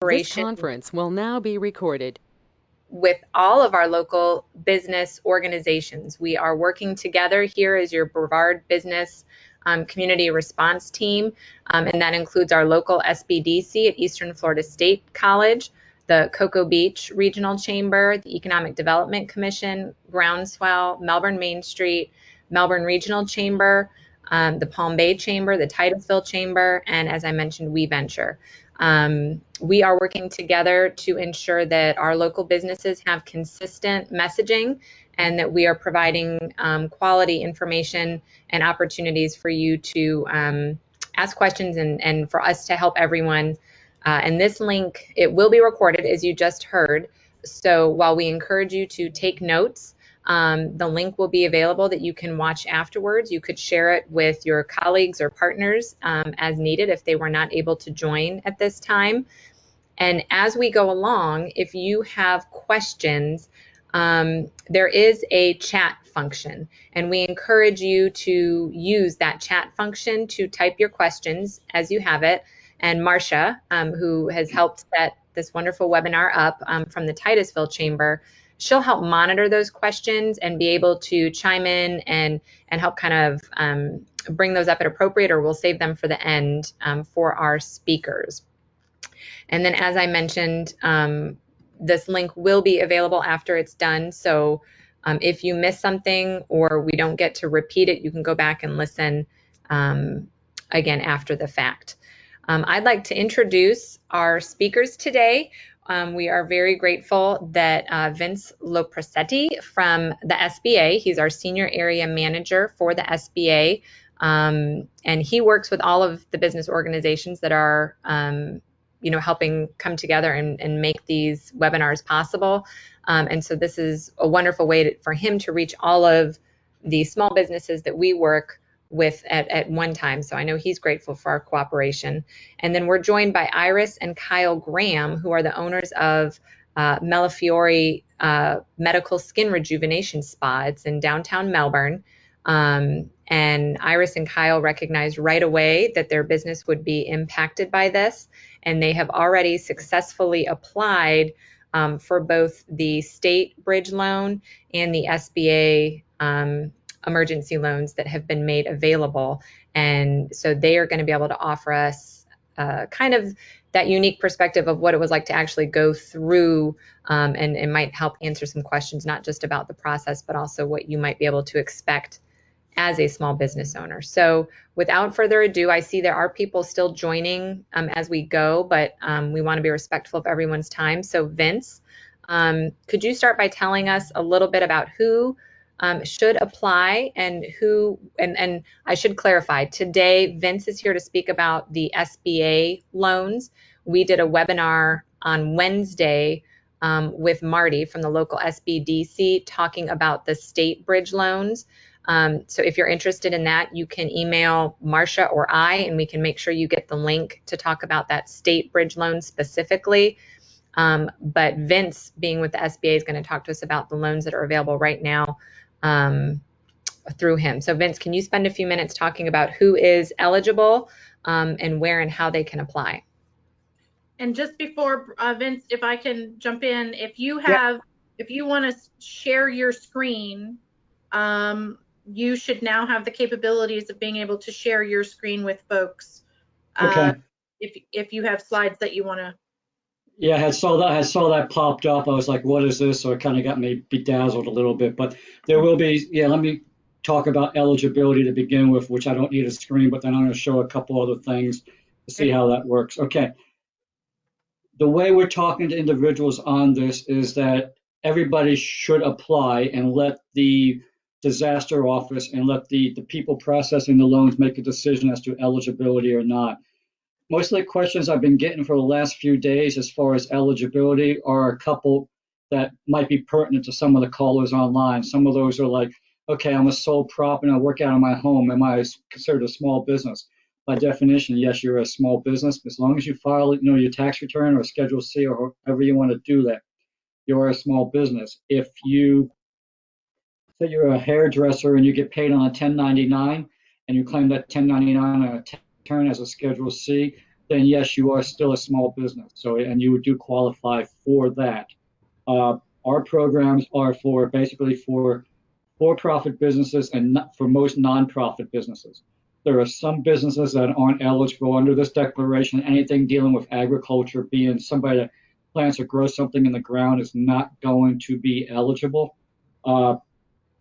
This conference will now be recorded. With all of our local business organizations. We are working together here as your Brevard Business Community Response Team, and that includes our local SBDC at Eastern Florida State College, the Cocoa Beach Regional Chamber, the Economic Development Commission, Groundswell, Melbourne Main Street, Melbourne Regional Chamber, the Palm Bay Chamber, the Titusville Chamber, and as I mentioned, We Venture. We are working together to ensure that our local businesses have consistent messaging and that we are providing quality information and opportunities for you to ask questions and for us to help everyone. And this link, it will be recorded as you just heard. So while we encourage you to take notes, the link will be available that you can watch afterwards. You could share it with your colleagues or partners as needed if they were not able to join at this time. And as we go along, if you have questions, there is a chat function, and we encourage you to use that chat function to type your questions as you have it. And Marcia, who has helped set this wonderful webinar up from the Titusville Chamber, she'll help monitor those questions and be able to chime in and help kind of bring those up at appropriate, or we'll save them for the end for our speakers. And then as I mentioned, this link will be available after it's done. So if you miss something or we don't get to repeat it, you can go back and listen again after the fact. I'd like to introduce our speakers today. We are very grateful that Vince Lopresetti from the SBA, he's our senior area manager for the SBA, and he works with all of the business organizations that are helping come together and make these webinars possible. And so this is a wonderful way for him to reach all of the small businesses that we work with at one time. So I know he's grateful for our cooperation. And then we're joined by Iris and Kyle Graham, who are the owners of Melifiore Medical Skin Rejuvenation Spa. It's in downtown Melbourne. And Iris and Kyle recognized right away that their business would be impacted by this. And they have already successfully applied for both the state bridge loan and the SBA emergency loans that have been made available. And so they are going to be able to offer us kind of that unique perspective of what it was like to actually go through and it might help answer some questions, not just about the process, but also what you might be able to expect as a small business owner. So without further ado, I see there are people still joining as we go, but we want to be respectful of everyone's time. So Vince, could you start by telling us a little bit about who should apply and who, and I should clarify, today Vince is here to speak about the SBA loans. We did a webinar on Wednesday with Marty from the local SBDC talking about the state bridge loans. So if you're interested in that, you can email Marcia or I, and we can make sure you get the link to talk about that state bridge loan specifically. But Vince, being with the SBA, is going to talk to us about the loans that are available right now through him. So Vince, can you spend a few minutes talking about who is eligible and where and how they can apply? And just before Vince, if I can jump in, if you have, if you want to share your screen, you should now have the capabilities of being able to share your screen with folks. Okay. If you have slides that you want to. Yeah, I saw that popped up. I was like, what is this? So it kind of got me bedazzled a little bit, but there will be, let me talk about eligibility to begin with, which I don't need a screen, but then I'm going to show a couple other things to see how that works. Okay. The way we're talking to individuals on this is that everybody should apply and let the disaster office and let the people processing the loans make a decision as to eligibility or not. Most of the questions I've been getting for the last few days as far as eligibility are a couple that might be pertinent to some of the callers online. Some of those are like, okay, I'm a sole prop and I work out of my home. Am I considered a small business? By definition, yes, you're a small business. As long as you file, your tax return or Schedule C or however you want to do that, you're a small business. If you say you're a hairdresser and you get paid on a 1099 and you claim that 1099 on a return as a Schedule C, then yes, you are still a small business. So, and you do qualify for that. Our programs are for basically for-profit businesses and not for most nonprofit businesses. There are some businesses that aren't eligible under this declaration. Anything dealing with agriculture, being somebody that plants or grows something in the ground, is not going to be eligible.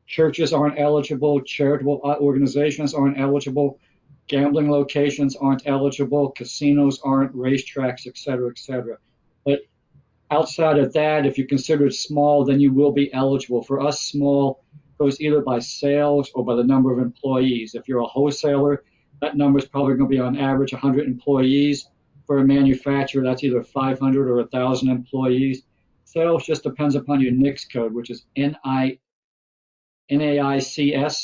Churches aren't eligible. Charitable organizations aren't eligible. Gambling locations aren't eligible. Casinos aren't. Racetracks, et cetera, et cetera. But outside of that, if you consider it small, then you will be eligible. For us, small goes either by sales or by the number of employees. If you're a wholesaler, that number is probably going to be on average 100 employees. For a manufacturer, that's either 500 or 1,000 employees. Sales just depends upon your NAICS code, which is NAICS,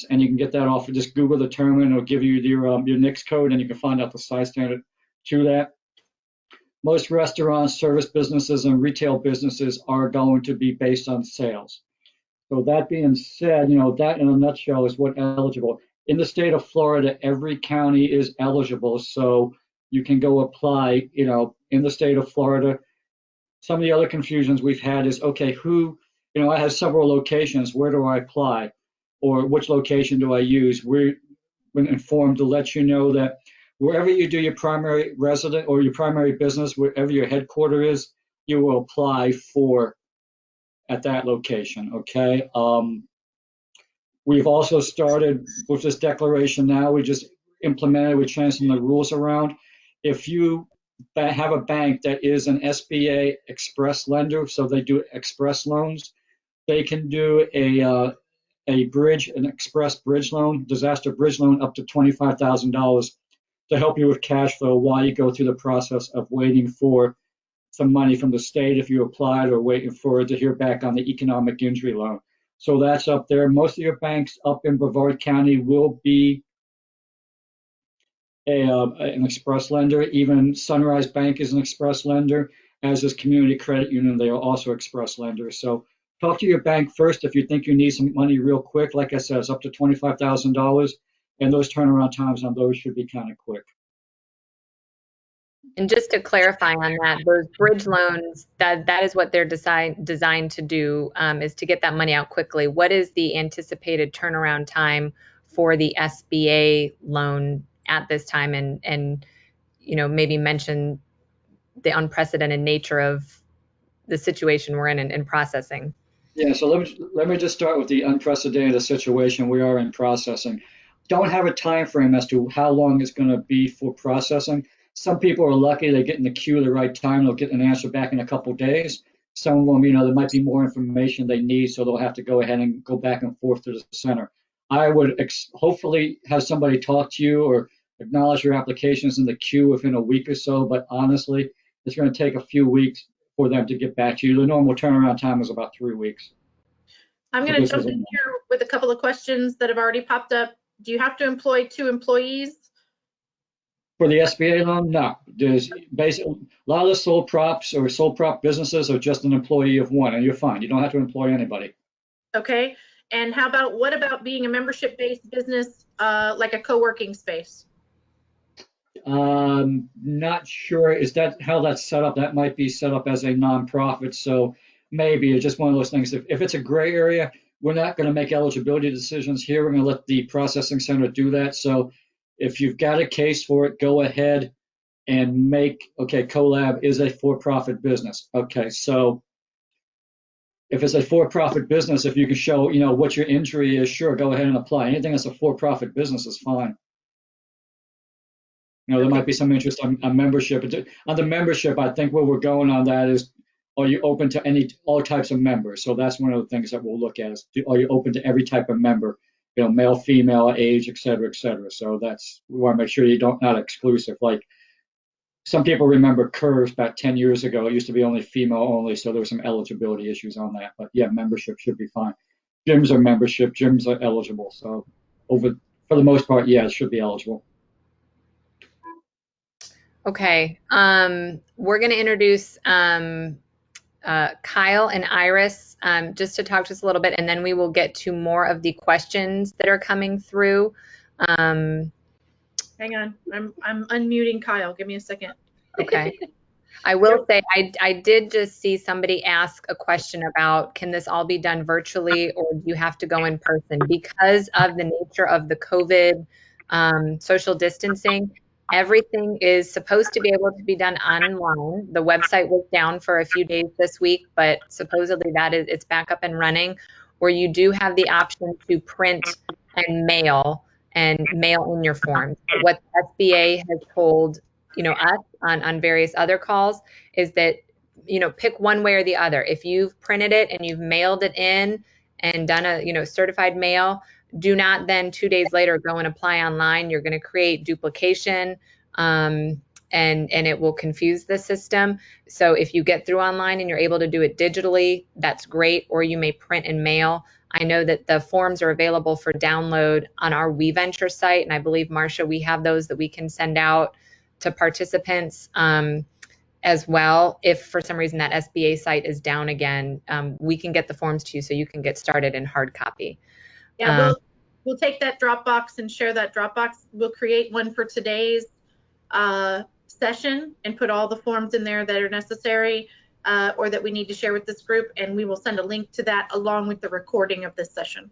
and you can get that off. Just Google the term and it'll give you your NAICS code, and you can find out the size standard to that. Most restaurants, service businesses, and retail businesses are going to be based on sales. So that being said, that in a nutshell is what eligible. In the state of Florida, every county is eligible, so you can go apply, in the state of Florida. Some of the other confusions we've had is, okay, I have several locations, where do I apply? Or which location do I use? We've been informed to let you know that wherever you do your primary resident or your primary business, wherever your headquarters is, you will apply for at that location, okay? We've also started with this declaration now. We just implemented, we're changing the rules around. If you have a bank that is an SBA express lender, so they do express loans, they can do an express bridge loan, disaster bridge loan, up to $25,000 to help you with cash flow while you go through the process of waiting for some money from the state if you applied, or waiting for to hear back on the economic injury loan. So that's up there. Most of your banks up in Brevard County will be an express lender. Even Sunrise Bank is an express lender, as is Community Credit Union. They are also express lenders. So talk to your bank first if you think you need some money real quick. Like I said, it's up to $25,000, and those turnaround times on those should be kind of quick. And just to clarify on that, those bridge loans, that is what they're designed to do, is to get that money out quickly. What is the anticipated turnaround time for the SBA loan at this time? And maybe mention the unprecedented nature of the situation we're in processing. Yeah, so let me just start with the unprecedented situation we are in processing. Don't have a time frame as to how long it's going to be for processing. Some people are lucky, they get in the queue at the right time, they'll get an answer back in a couple of days. Some of them, there might be more information they need, so they'll have to go ahead and go back and forth to the center. I would hopefully have somebody talk to you or acknowledge your applications in the queue within a week or so, but honestly, it's going to take a few weeks for them to get back to you. The normal turnaround time is about 3 weeks. I'm going to jump in here with a couple of questions that have already popped up. Do you have to employ 2 employees? For the SBA loan, no. There's basically a lot of the sole props or sole prop businesses are just an employee of one, and you're fine. You don't have to employ anybody. Okay. And what about being a membership-based business, like a co-working space? Not sure. Is that how that's set up? That might be set up as a nonprofit. So maybe it's just one of those things. If it's a gray area, we're not going to make eligibility decisions here. We're going to let the processing center do that. So if you've got a case for it, go ahead and CoLab is a for-profit business. Okay, so if it's a for-profit business, if you can show, what your injury is, sure, go ahead and apply. Anything that's a for-profit business is fine. There might be some interest on membership. On the membership, I think where we're going on that is, are you open to all types of members? So that's one of the things that we'll look at is, are you open to every type of member? Male, female, age, et cetera, et cetera. So we want to make sure you not exclusive. Like some people remember Curves about 10 years ago. It used to be only female only, so there were some eligibility issues on that. But yeah, membership should be fine. Gyms are membership. Gyms are eligible. So for the most part, yeah, it should be eligible. Okay. We're going to introduce Kyle and Iris just to talk to us a little bit, and then we will get to more of the questions that are coming through. Hang on, I'm unmuting Kyle. Give me a second. Okay. I will say I did just see somebody ask a question about, can this all be done virtually or do you have to go in person? Because of the nature of the COVID social distancing, everything is supposed to be able to be done online. The website was down for a few days this week, but supposedly it's back up and running, where you do have the option to print and mail in your forms. But what the SBA has told us on various other calls is that pick one way or the other. If you've printed it and you've mailed it in and done a certified mail, do not then 2 days later go and apply online. You're going to create duplication, and it will confuse the system. So if you get through online and you're able to do it digitally, that's great. Or you may print and mail. I know that the forms are available for download on our WeVenture site, and I believe, Marcia, we have those that we can send out to participants as well. If for some reason that SBA site is down again, we can get the forms to you so you can get started in hard copy. Yeah, we'll take that Dropbox and share that Dropbox. We'll create one for today's session and put all the forms in there that are necessary or that we need to share with this group, and we will send a link to that along with the recording of this session.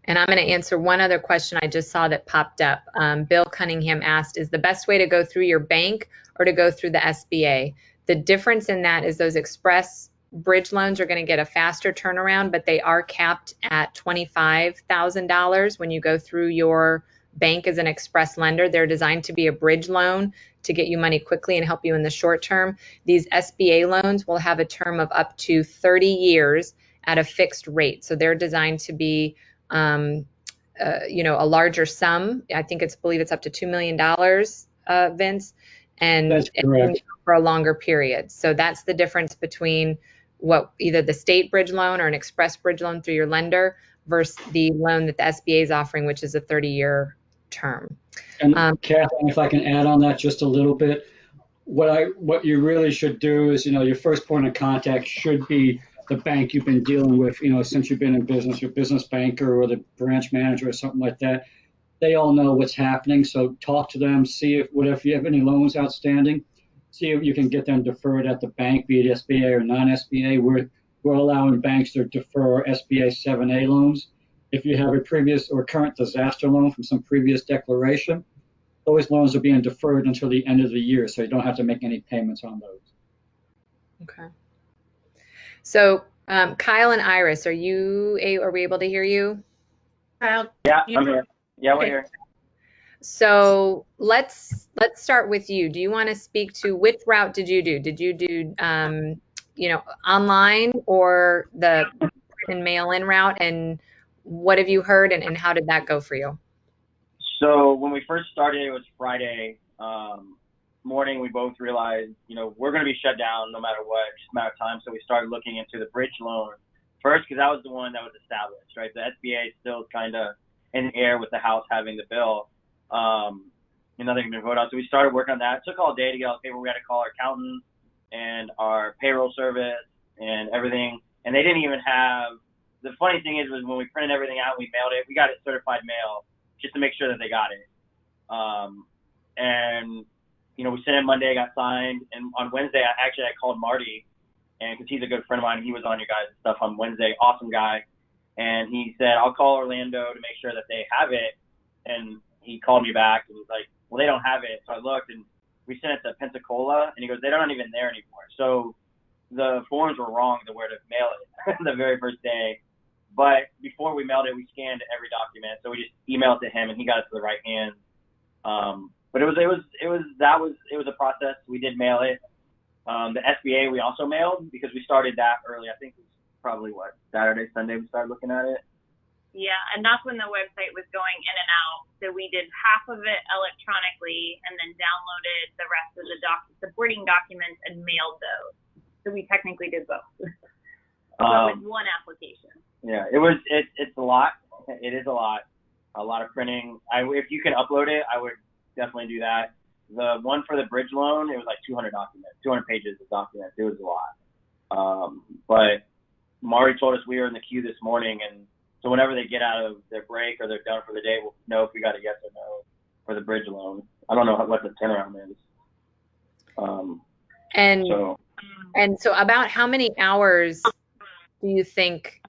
And I'm going to answer one other question I just saw that popped up. Bill Cunningham asked, is the best way to go through your bank or to go through the SBA? The difference in that is those express bridge loans are going to get a faster turnaround, but they are capped at $25,000 when you go through your bank as an express lender. They're designed to be a bridge loan to get you money quickly and help you in the short term. These SBA loans will have a term of up to 30 years at a fixed rate. So they're designed to be a larger sum. I believe it's up to $2 million, Vince, and for a longer period. So that's the difference between what either the state bridge loan or an express bridge loan through your lender versus the loan that the SBA is offering, which is a 30-year term. And Kathleen, if I can add on that just a little bit, what you really should do is, your first point of contact should be the bank you've been dealing with, since you've been in business, your business banker or the branch manager or something like that. They all know what's happening. So talk to them, see if you have any loans outstanding, see if you can get them deferred at the bank, be it SBA or non-SBA. We're allowing banks to defer SBA 7A loans. If you have a previous or current disaster loan from some previous declaration, those loans are being deferred until the end of the year, so you don't have to make any payments on those. Okay. So Kyle and Iris, are we able to hear you? Kyle? Yeah, I'm here. Yeah, we're here. So let's start with you. Do you want to speak to which route did you do? Did you do online or the mail-in route? And what have you heard and how did that go for you? So when we first started, it was Friday morning. We both realized, we're going to be shut down no matter what, just a matter of time. So we started looking into the bridge loan first because that was the one that was established, right? The SBA is still kind of in the air with the House having the bill. Nothing had been voted on. So we started working on that. It took all day to get all the paper. We had to call our accountant and our payroll service and everything. And they didn't even have, the funny thing was when we printed everything out, we mailed it, we got it certified mail just to make sure that they got it. We sent it Monday, got signed. And on Wednesday, I called Marty, and because he's a good friend of mine, he was on your guys' stuff on Wednesday, awesome guy. And he said, I'll call Orlando to make sure that they have it. And he called me back and he's like, well, they don't have it. So I looked and we sent it to Pensacola, and he goes, they're not even there anymore. So the forms were wrong to where to mail it the very first day. But before we mailed it, we scanned every document. So we just emailed it to him and he got it to the right hand. But it was a process. We did mail it. The SBA we also mailed because we started that early. I think it was probably Saturday, Sunday we started looking at it. Yeah, and that's when the website was going in and out. So we did half of it electronically and then downloaded the rest of the supporting documents and mailed those. So we technically did both. But with one application. Yeah, it's a lot. It is a lot of printing. If you can upload it, I would definitely do that. The one for the bridge loan, it was like 200 pages of documents. It was a lot. But Mari told us we were in the queue this morning, and so whenever they get out of their break or they're done for the day, we'll know if we got a yes or no for the bridge loan. I don't know what the turnaround is. And So so about how many hours do you think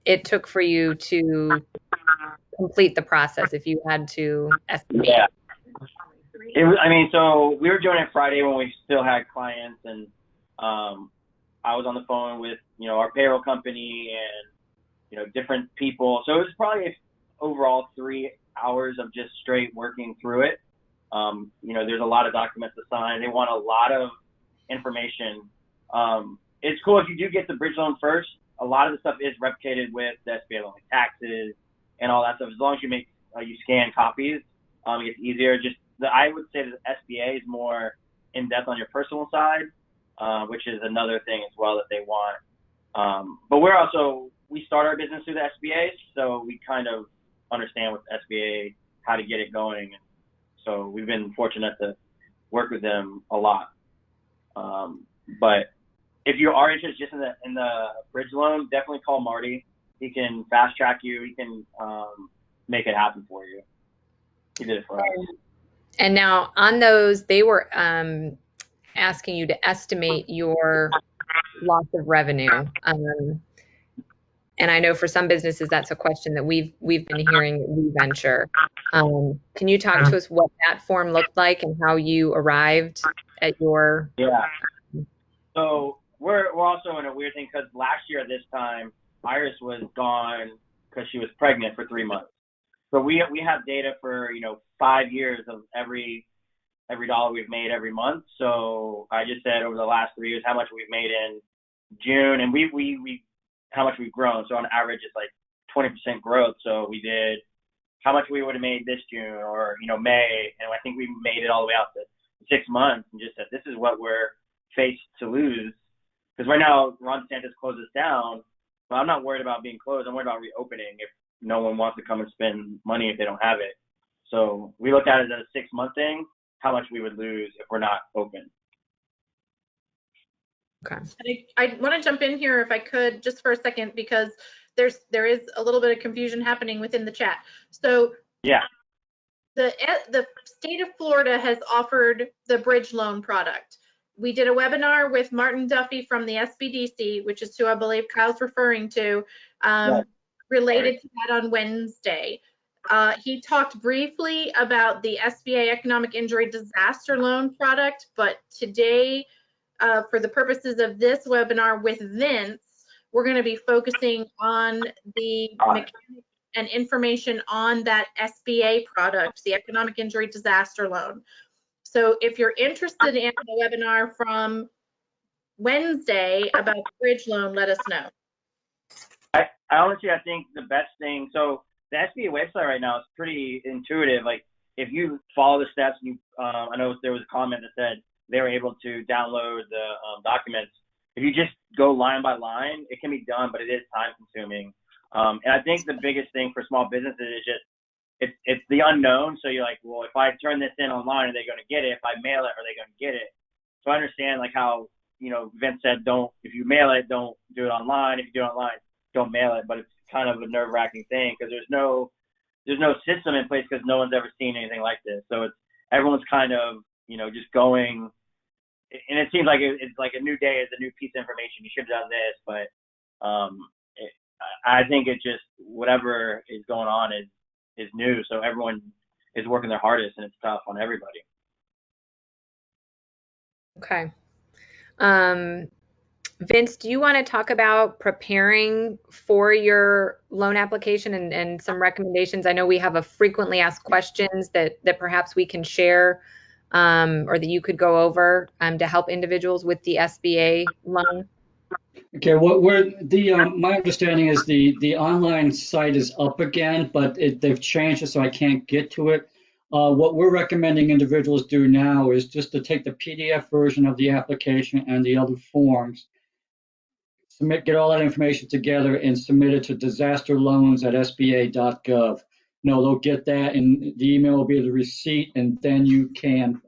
it took for you to complete the process if you had to estimate? yeah, I mean, so we were doing it Friday when we still had clients, and I was on the phone with, our payroll company and, different people. So it was probably overall 3 hours of just straight working through it. There's a lot of documents to sign. They want a lot of information. It's cool if you do get the bridge loan first. A lot of the stuff is replicated with the SBA loan, like taxes and all that stuff. As long as you scan copies, it gets easier. I would say that the SBA is more in depth on your personal side, which is another thing as well that they want. But we start our business through the SBA, so we kind of understand with the SBA how to get it going. So we've been fortunate to work with them a lot. But if you are interested just in the bridge loan, definitely call Marty. He can fast track you. He can make it happen for you. He did it for us. And now on those, they were asking you to estimate your loss of revenue. And I know for some businesses, that's a question that we've been hearing at WeVenture. Can you talk to us what that form looked like and how you arrived at your? Yeah. So we're also in a weird thing because last year at this time, Iris was gone because she was pregnant for 3 months. So we have data for 5 years of every dollar we've made every month. So I just said over the last 3 years how much we've made in June, and we how much we've grown. So on average, it's like 20% growth. So we did how much we would have made this June or May, and I think we made it all the way out to 6 months, and just said this is what we're faced to lose. Because right now Ron DeSantis closes down, but I'm not worried about being closed. I'm worried about reopening if no one wants to come and spend money if they don't have it. So we looked at it as a 6 month thing, how much we would lose if we're not open. Okay. I want to jump in here if I could just for a second because there is a little bit of confusion happening within the chat. So yeah, the state of Florida has offered the bridge loan product. We did a webinar with Martin Duffy from the SBDC, which is who I believe Kyle's referring to, related to that on Wednesday. He talked briefly about the SBA Economic Injury Disaster Loan product, but today, for the purposes of this webinar with Vince, we're going to be focusing on the mechanics and information on that SBA product, the Economic Injury Disaster Loan. So if you're interested in the webinar from Wednesday about the bridge loan, let us know. I honestly, I think the best thing, so the SBA website right now is pretty intuitive. Like if you follow the steps, I know there was a comment that said they were able to download the documents. If you just go line by line, it can be done, but it is time consuming. And I think the biggest thing for small businesses is just, it's the unknown. So you're like, well, if I turn this in online, are they going to get it? If I mail it, are they going to get it? So I understand like how, Vince said, if you mail it, don't do it online. If you do it online, don't mail it. But it's kind of a nerve wracking thing because there's no system in place because no one's ever seen anything like this. So everyone's kind of, just going, and it seems like it's like a new day is a new piece of information. You should have done this, but I think it just, whatever is going on is new. So everyone is working their hardest and it's tough on everybody. Okay. Vince, do you want to talk about preparing for your loan application and some recommendations? I know we have a frequently asked questions that perhaps we can share or that you could go over to help individuals with the SBA loan. Okay, my understanding is the online site is up again, but they've changed it so I can't get to it. What we're recommending individuals do now is just to take the PDF version of the application and the other forms, get all that information together and submit it to disasterloans@sba.gov. No, they'll get that, and the email will be the receipt, and then you can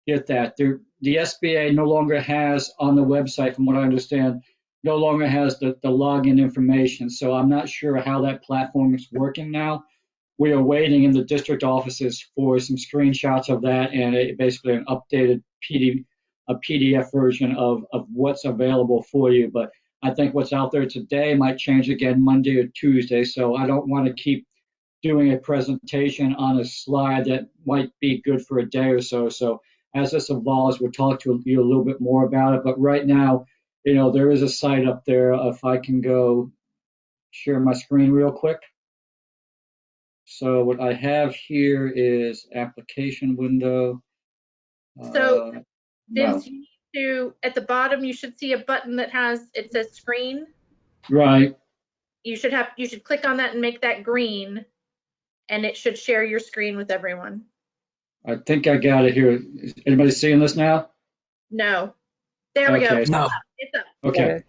get that. The SBA no longer has on the website, from what I understand, no longer has the login information. So I'm not sure how that platform is working now. We are waiting in the district offices for some screenshots of that and basically an updated a PDF version of what's available for you. But I think what's out there today might change again Monday or Tuesday. So I don't want to keep doing a presentation on a slide that might be good for a day or so. So as this evolves, we'll talk to you a little bit more about it. But right now, there is a site up there. If I can go share my screen real quick. So what I have here is application window. So No. Vince, you need to, at the bottom, you should see a button that it says screen. Right. You should click on that and make that green, and it should share your screen with everyone. I think I got it here. Is anybody seeing this now? No. There we go. Okay. No. It's up. Okay.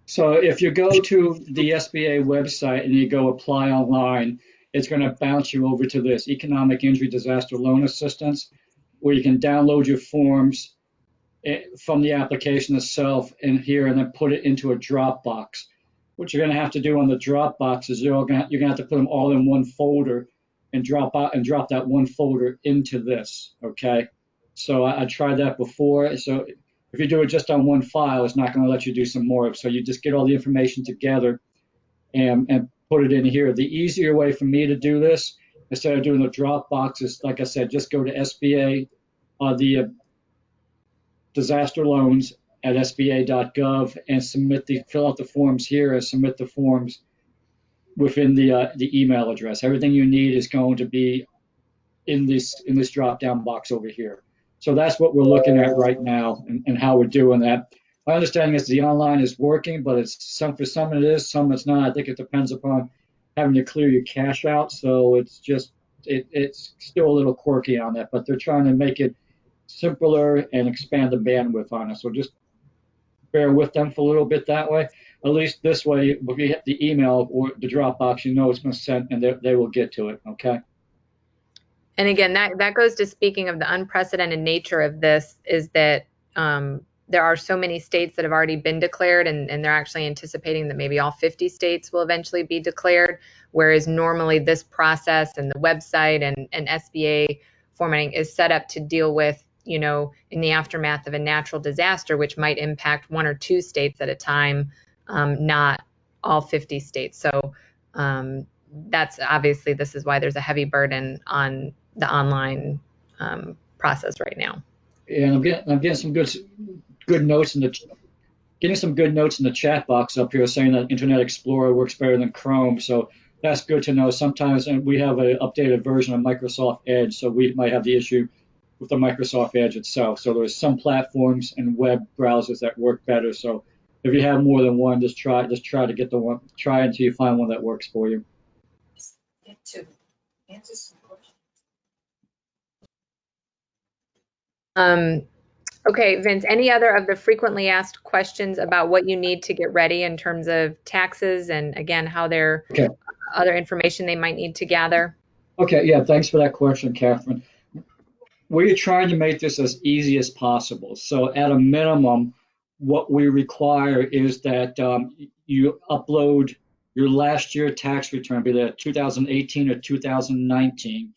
So if you go to the SBA website and you go apply online, it's going to bounce you over to this Economic Injury Disaster Loan Assistance, where you can download your forms from the application itself in here and then put it into a Dropbox. What you're going to have to do on the Dropbox is you're going to have to put them all in one folder and drop that one folder into this. Okay. So I tried that before. So if you do it just on one file, it's not going to let you do some more. So you just get all the information together and put it in here. The easier way for me to do this, instead of doing the Dropbox, is, like I said, just go to SBA, the disaster loans at sba.gov and fill out the forms here and submit the forms within the email address. Everything you need is going to be in this drop-down box over here. So that's what we're looking at right now and how we're doing that. My understanding is the online is working, but for some it is, some it's not. I think it depends upon having to clear your cash out. So it's still a little quirky on that, but they're trying to make it simpler and expand the bandwidth on it. So just bear with them for a little bit that way. At least this way, if you hit the email or the Dropbox, it's going to send and they will get to it. Okay. And again, that goes to speaking of the unprecedented nature of this, is that there are so many states that have already been declared, and they're actually anticipating that maybe all 50 states will eventually be declared, whereas normally this process and the website and SBA formatting is set up to deal with, in the aftermath of a natural disaster, which might impact one or two states at a time, not all 50 states. So that's obviously, this is why there's a heavy burden on the online process right now. And I'm getting some good notes getting some good notes in the chat box up here saying that Internet Explorer works better than Chrome. So that's good to know. Sometimes, and we have an updated version of Microsoft Edge, so we might have the issue with the Microsoft Edge itself. So there's some platforms and web browsers that work better. So if you have more than one, just try to get the one. Try until you find one that works for you. To answer some questions. Okay, Vince, any other of the frequently asked questions about what you need to get ready in terms of taxes and, again, how other information they might need to gather? Okay, yeah, thanks for that question, Catherine. We're trying to make this as easy as possible. So at a minimum, what we require is that you upload your last year tax return, be that 2018 or 2019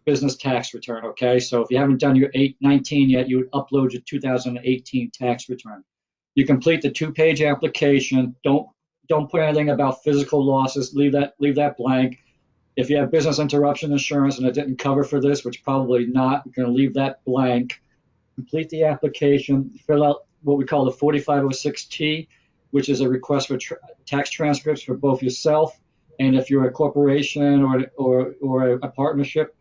business tax return, okay? So if you haven't done your 19 yet, you would upload your 2018 tax return. You complete the 2-page application. Don't put anything about physical losses. Leave that blank. If you have business interruption insurance and it didn't cover for this, which probably not, you're going to leave that blank. Complete the application. Fill out what we call the 4506T, which is a request for tax transcripts for both yourself and if you're a corporation or a partnership,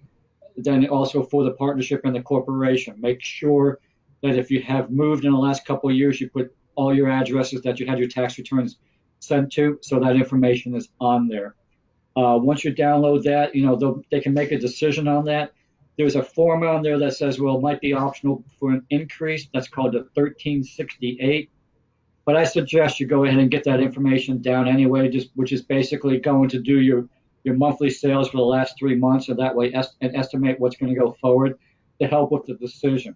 then also for the partnership and the corporation. Make sure that if you have moved in the last couple of years, you put all your addresses that you had your tax returns sent to, so that information is on there. Once you download that, they can make a decision on that. There's a form on there that says, well, it might be optional for an increase. That's called the 1368. But I suggest you go ahead and get that information down anyway, which is basically going to do your monthly sales for the last 3 months, so that way and estimate what's going to go forward to help with the decision.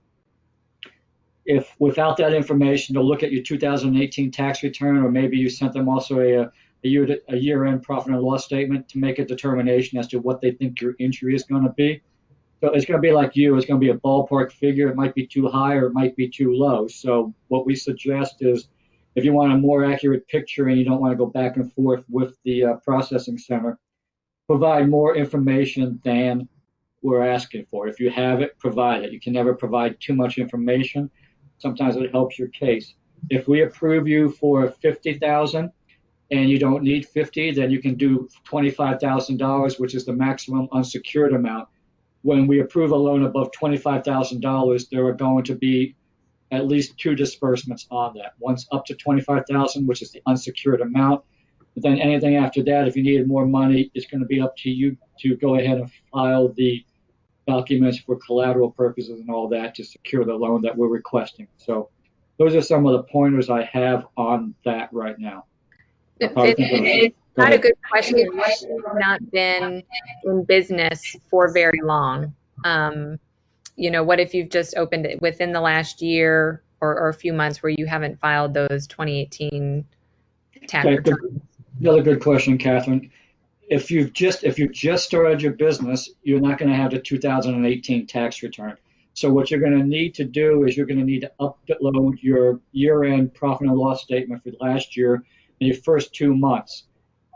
If without that information, to look at your 2018 tax return, or maybe you sent them also a year-end profit and loss statement to make a determination as to what they think your entry is going to be. So it's going to be like you. It's going to be a ballpark figure. It might be too high or it might be too low. So what we suggest is, if you want a more accurate picture and you don't want to go back and forth with the processing center, provide more information than we're asking for. If you have it, provide it. You can never provide too much information. Sometimes it helps your case. If we approve you for 50,000 and you don't need 50, then you can do $25,000, which is the maximum unsecured amount. When we approve a loan above $25,000, there are going to be at least 2 disbursements on that. One's up to 25,000, which is the unsecured amount. But then anything after that, if you needed more money, it's going to be up to you to go ahead and file the documents for collateral purposes and all that to secure the loan that we're requesting. So those are some of the pointers I have on that right now. It's not a good question. I've not been in business for very long. What if you've just opened it within the last year or a few months where you haven't filed those 2018 tax returns? Another good question, Catherine. If you've just started your business, you're not going to have the 2018 tax return. So what you're going to need to do is you're going to need to upload your year-end profit and loss statement for last year in your first 2 months.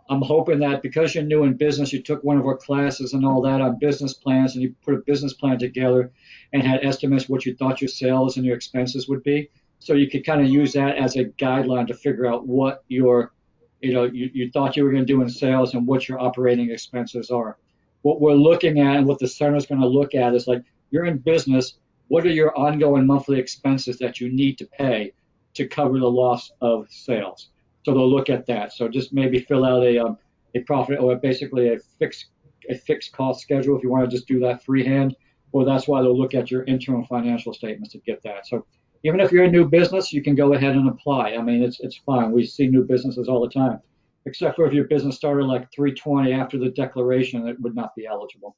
I'm hoping that because you're new in business, you took one of our classes and all that on business plans, and you put a business plan together and had estimates what you thought your sales and your expenses would be. So you could kind of use that as a guideline to figure out what you thought you were going to do in sales and what your operating expenses are. What we're looking at and what the center is going to look at is, like, you're in business, what are your ongoing monthly expenses that you need to pay to cover the loss of sales? So they'll look at that. So just maybe fill out a profit, or basically a fixed cost schedule if you want to just do that freehand, or that's why they'll look at your interim financial statements to get that. So even if you're a new business, you can go ahead and apply. I mean, it's fine. We see new businesses all the time, except for if your business started like 3/20 after the declaration, it would not be eligible.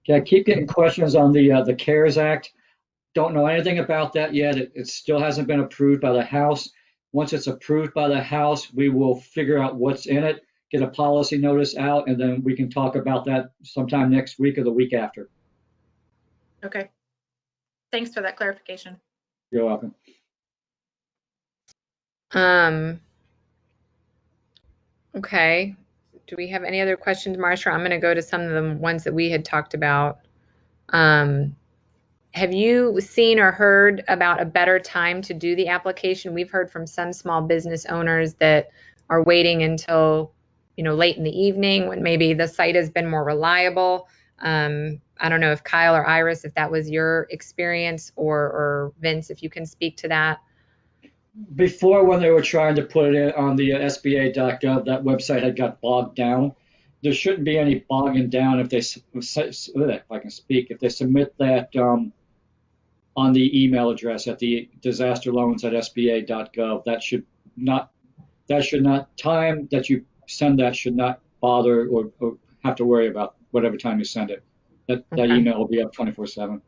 Okay, I keep getting questions on the CARES Act. Don't know anything about that yet. It still hasn't been approved by the House. Once it's approved by the House, we will figure out what's in it, get a policy notice out, and then we can talk about that sometime next week or the week after. Okay. Thanks for that clarification. You're welcome. Okay. Do we have any other questions, Marsha? I'm going to go to some of the ones that we had talked about. Have you seen or heard about a better time to do the application? We've heard from some small business owners that are waiting until, late in the evening when maybe the site has been more reliable. I don't know if Kyle or Iris, if that was your experience, or Vince, if you can speak to that. Before, when they were trying to put it on the SBA.gov, that website had got bogged down. There shouldn't be any bogging down if they, if I can speak, if they submit that on the email address at the disasterloans@sba.gov. That should not, time that you send that should not bother or have to worry about whatever time you send it. That email will be up 24/7.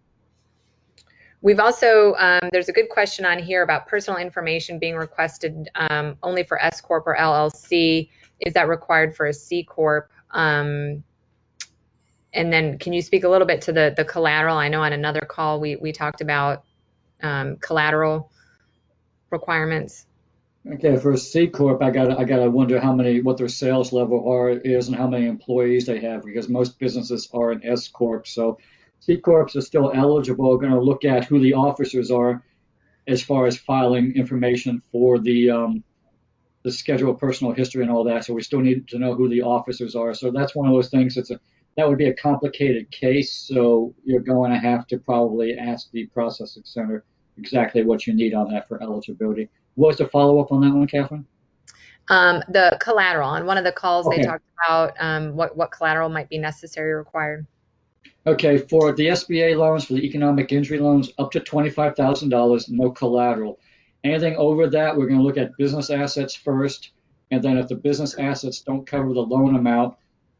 We've also, there's a good question on here about personal information being requested only for S Corp or LLC. Is that required for a C Corp? And then can you speak a little bit to the collateral? I know on another call we talked about collateral requirements. Okay, for a C Corp, I gotta wonder what their sales level is and how many employees they have, because most businesses are an S Corp. So C Corps are still eligible. We're going to look at who the officers are as far as filing information for the schedule of personal history and all that. So we still need to know who the officers are. So that's one of those things. That would be a complicated case. So you're going to have to probably ask the processing center exactly what you need on that for eligibility. What's the follow-up on that one, Catherine? The collateral. On one of the calls, Okay. They talked about what collateral might be necessary or required. Okay, for the SBA loans, for the economic injury loans, up to $25,000, no collateral. Anything over that, we're going to look at business assets first, and then if the business assets don't cover the loan amount,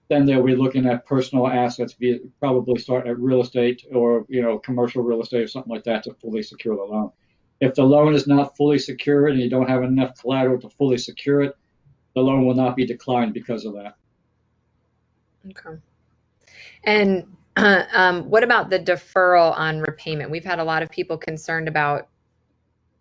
then they'll be looking at personal assets, probably start at real estate or commercial real estate or something like that to fully secure the loan. If the loan is not fully secured and you don't have enough collateral to fully secure it, the loan will not be declined because of that. Okay. And What about the deferral on repayment? We've had a lot of people concerned about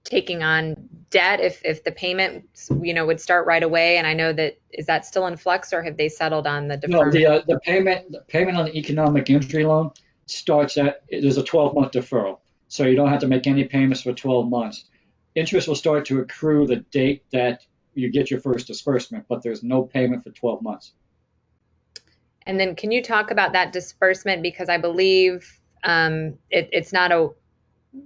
taking on debt if the payment, would start right away. And I know that, is that still in flux, or have they settled on the No, deferment? the payment on the economic injury loan starts at, there's a 12-month deferral. So you don't have to make any payments for 12 months. Interest will start to accrue the date that you get your first disbursement, but there's no payment for 12 months. And then can you talk about that disbursement? Because I believe it's not a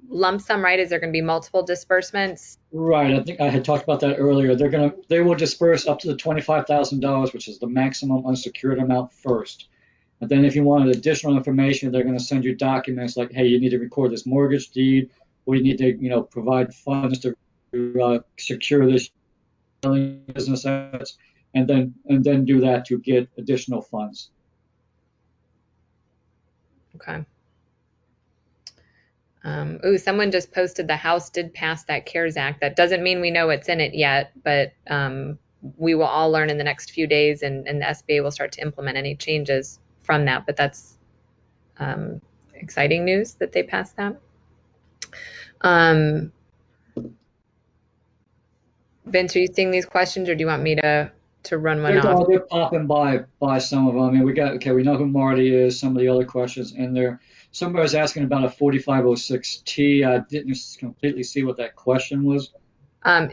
lump sum, right? Is there going to be multiple disbursements? Right. I think I had talked about that earlier. They will disperse up to the $25,000, which is the maximum unsecured amount first. And then if you wanted additional information, they're going to send you documents like, hey, you need to record this mortgage deed, or you need to, provide funds to secure this business assets, and then do that to get additional funds. Okay. Someone just posted the House did pass that CARES Act. That doesn't mean we know what's in it yet, but we will all learn in the next few days, and the SBA will start to implement any changes from that. But that's exciting news that they passed that. Vince, are you seeing these questions, or do you want me to run one off? They're popping by some of them. I mean, we know who Marty is, some of the other questions in there. Somebody was asking about a 4506T. I didn't completely see what that question was.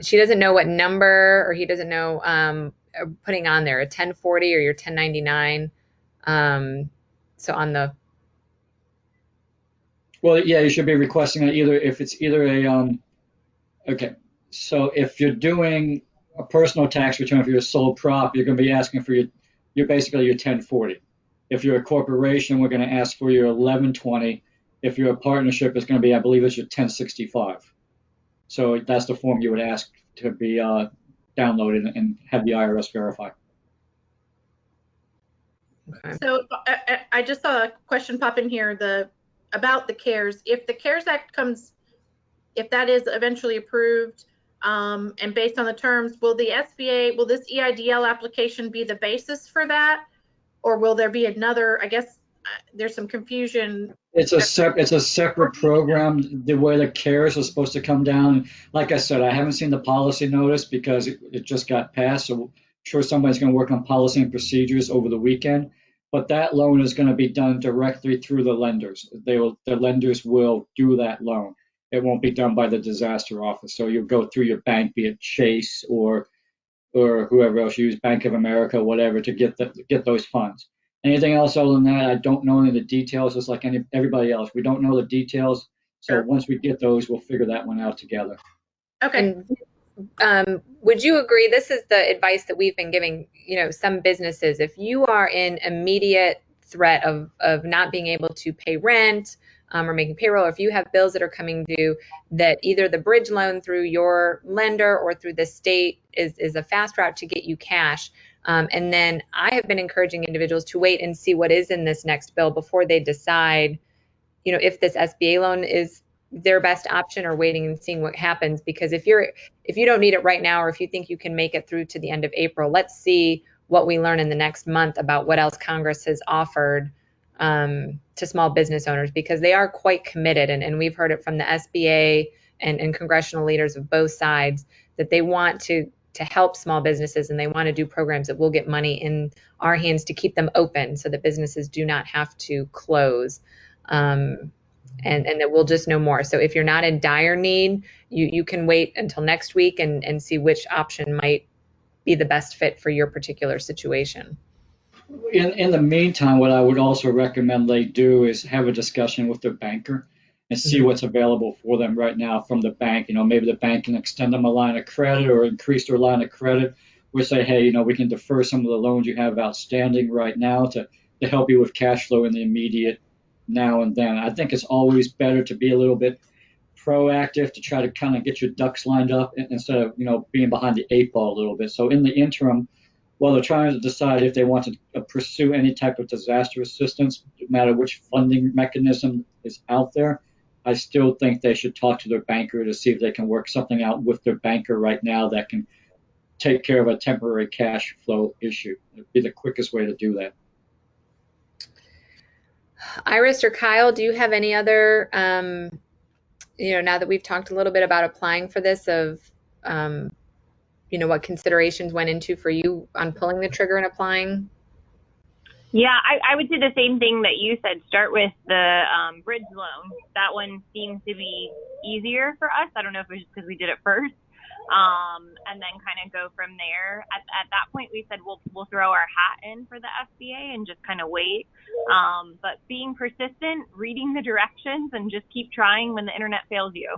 She doesn't know what number, or he doesn't know putting on there a 1040 or your 1099. So on the. Well, yeah, you should be requesting it if it's either a okay. So if you're doing a personal tax return for your sole prop, you're going to be asking for your basically your 1040. If you're a corporation, we're going to ask for your 1120. If you're a partnership, it's going to be, I believe, it's your 1065. So that's the form you would ask to be downloaded and have the IRS verify. Okay. So I just saw a question pop in here about the CARES. If the CARES Act if that is eventually approved, and based on the terms, will this EIDL application be the basis for that? Or will there be another? I guess there's some confusion. It's a separate program. The way the CARES is supposed to come down. Like I said, I haven't seen the policy notice because it just got passed. So I'm sure somebody's going to work on policy and procedures over the weekend. But that loan is going to be done directly through the lenders. The lenders will do that loan. It won't be done by the disaster office. So you'll go through your bank, be it Chase or whoever else you use, Bank of America, whatever, to get those funds. Anything else other than that, I don't know any of the details. It's like everybody else. We don't know the details. So Sure. Once we get those, we'll figure that one out together. Okay. And would you agree? This is the advice that we've been giving, some businesses. If you are in immediate threat of not being able to pay rent, or making payroll, or if you have bills that are coming due, that either the bridge loan through your lender or through the state is a fast route to get you cash. And then I have been encouraging individuals to wait and see what is in this next bill before they decide, if this SBA loan is their best option, or waiting and seeing what happens. Because if you don't need it right now, or if you think you can make it through to the end of April, let's see what we learn in the next month about what else Congress has offered to small business owners, because they are quite committed. And we've heard it from the SBA and congressional leaders of both sides that they want to help small businesses, and they want to do programs that will get money in our hands to keep them open so that businesses do not have to close. And that we'll just know more. So if you're not in dire need, you can wait until next week and see which option might be the best fit for your particular situation. In the meantime, what I would also recommend they do is have a discussion with their banker and see what's available for them right now from the bank. Maybe the bank can extend them a line of credit or increase their line of credit. We say, hey, we can defer some of the loans you have outstanding right now to help you with cash flow in the immediate now and then. I think it's always better to be a little bit proactive, to try to kind of get your ducks lined up instead of, being behind the eight ball a little bit. So in the interim, while they're trying to decide if they want to pursue any type of disaster assistance, no matter which funding mechanism is out there, I still think they should talk to their banker to see if they can work something out with their banker right now that can take care of a temporary cash flow issue. It'd be the quickest way to do that. Iris or Kyle, do you have any other, now that we've talked a little bit about applying for this, of, what considerations went into for you on pulling the trigger and applying? Yeah, I would say the same thing that you said. Start with the bridge loan. That one seems to be easier for us. I don't know if it's because we did it first. And then kind of go from there. At that point, we said we'll throw our hat in for the SBA and just kind of wait. But being persistent, reading the directions, and just keep trying when the internet fails you.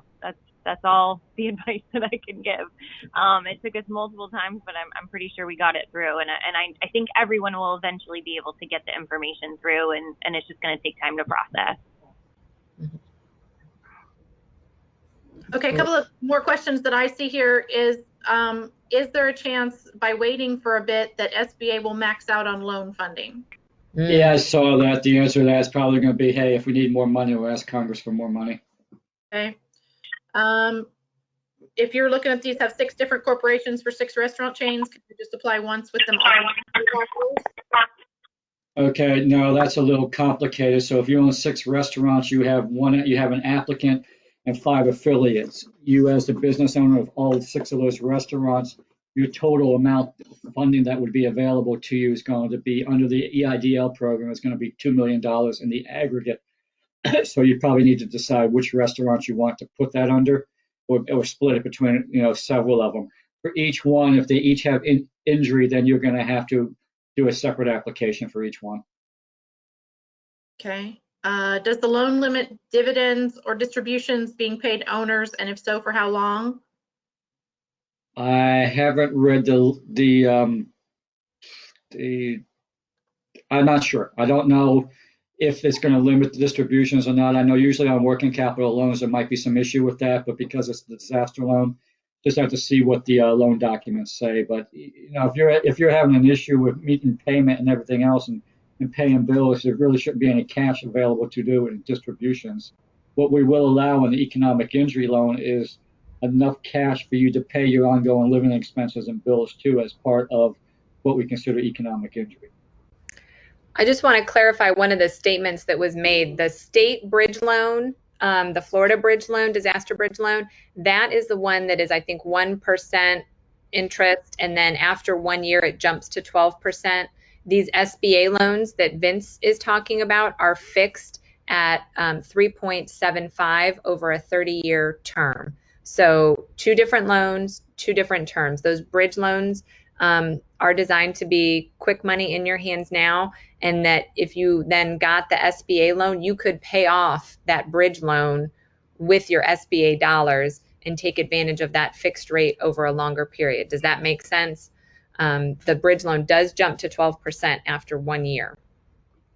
That's all the advice that I can give. It took us multiple times, but I'm pretty sure we got it through. And I think everyone will eventually be able to get the information through, and it's just going to take time to process. Okay, a couple of more questions that I see here is there a chance by waiting for a bit that SBA will max out on loan funding? Yeah, I saw that. The answer to that is probably going to be, hey, if we need more money, we'll ask Congress for more money. Okay. If you're looking at these, have 6 different corporations for 6 restaurant chains, can you just apply once with them all? Okay, no, that's a little complicated. So if you own 6 restaurants, you have an applicant and 5 affiliates. You, as the business owner of all 6 of those restaurants, your total amount of funding that would be available to you is going to be, under the EIDL program, is going to be $2 million in the aggregate. So you probably need to decide which restaurants you want to put that under, or split it between several of them. For each one, if they each have injury, then you're going to have to do a separate application for each one. Okay. Does the loan limit dividends or distributions being paid to owners, and if so, for how long? I haven't read I'm not sure. I don't know if it's going to limit the distributions or not. I know usually on working capital loans there might be some issue with that, but because it's the disaster loan, just have to see what the loan documents say. But if you're having an issue with meeting payment and everything else and paying bills, there really shouldn't be any cash available to do in distributions. What we will allow in the economic injury loan is enough cash for you to pay your ongoing living expenses and bills too, as part of what we consider economic injury. I just want to clarify one of the statements that was made. The state bridge loan, the Florida bridge loan, disaster bridge loan, that is the one that is, I think, 1% interest, and then after 1 year it jumps to 12%. These SBA loans that Vince is talking about are fixed at 3.75 over a 30-year term. So 2 different loans, 2 different terms. Those bridge loans are designed to be quick money in your hands now, and that if you then got the SBA loan, you could pay off that bridge loan with your SBA dollars and take advantage of that fixed rate over a longer period. Does that make sense? The bridge loan does jump to 12% after 1 year.